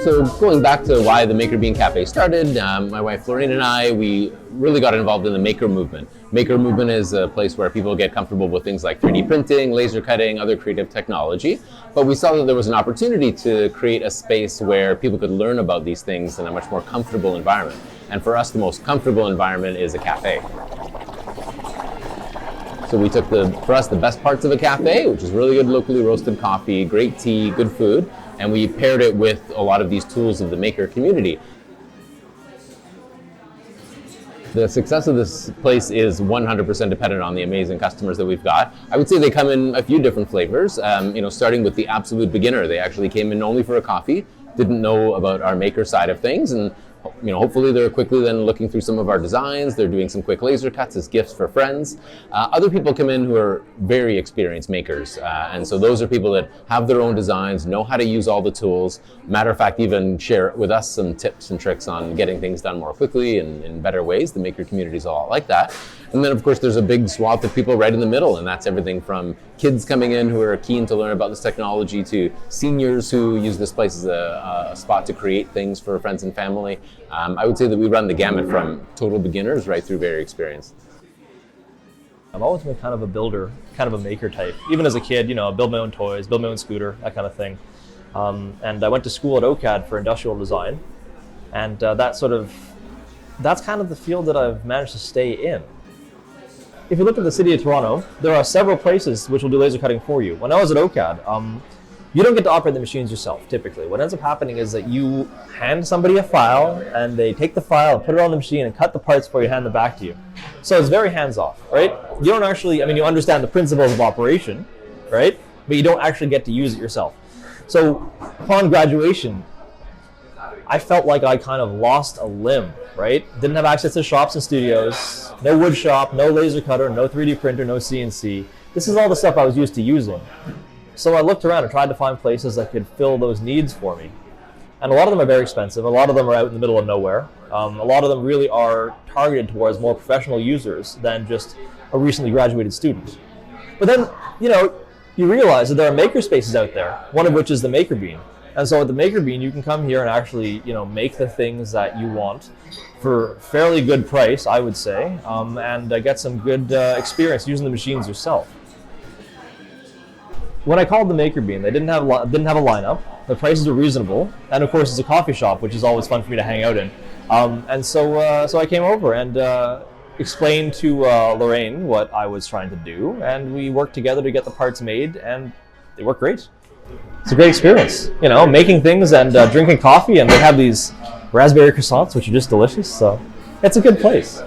So going back to why the Maker Bean Cafe started, my wife Lorraine and I, we really got involved in the maker movement. Maker movement is a place where people get comfortable with things like 3D printing, laser cutting, other creative technology. But we saw that there was an opportunity to create a space where people could learn about these things in a much more comfortable environment. And for us, the most comfortable environment is a cafe. So we took for us, the best parts of a cafe, which is really good locally roasted coffee, great tea, good food, and we paired it with a lot of these tools of the maker community. The success of this place is 100% dependent on the amazing customers that we've got. I would say they come in a few different flavors, starting with the absolute beginner. They actually came in only for a coffee, didn't know about our maker side of things, and hopefully they're quickly then looking through some of our designs. They're doing some quick laser cuts as gifts for friends. Other people come in who are very experienced makers. And so those are people that have their own designs, know how to use all the tools. Matter of fact, even share with us some tips and tricks on getting things done more quickly and in better ways. The maker community is a lot like that. And then of course there's a big swath of people right in the middle, and that's everything from kids coming in who are keen to learn about this technology to seniors who use this place as a spot to create things for friends and family. I would say that we run the gamut from total beginners right through very experienced. I've always been kind of a builder, kind of a maker type. Even as a kid, build my own toys, build my own scooter, that kind of thing. And I went to school at OCAD for industrial design, and that's kind of the field that I've managed to stay in. If you look at the city of Toronto, there are several places which will do laser cutting for you. When I was at OCAD, you don't get to operate the machines yourself, typically. What ends up happening is that you hand somebody a file, and they take the file and put it on the machine and cut the parts before you hand them back to you. So it's very hands-off, right? You don't actually, you understand the principles of operation, right? But you don't actually get to use it yourself. So upon graduation, I felt like I kind of lost a limb, right? Didn't have access to shops and studios, no wood shop, no laser cutter, no 3D printer, no CNC. This is all the stuff I was used to using. So I looked around and tried to find places that could fill those needs for me. And a lot of them are very expensive. A lot of them are out in the middle of nowhere. A lot of them really are targeted towards more professional users than just a recently graduated student. But then, you realize that there are maker spaces out there, one of which is the Maker Bean. And so at the Maker Bean, you can come here and actually, make the things that you want for fairly good price, I would say, and get some good experience using the machines yourself. When I called the Maker Bean, they didn't have a lineup. The prices were reasonable, and of course, it's a coffee shop, which is always fun for me to hang out in. And so I came over and explained to Lorraine what I was trying to do, and we worked together to get the parts made, and they work great. It's a great experience, making things and drinking coffee, and they have these raspberry croissants, which are just delicious. So it's a good place.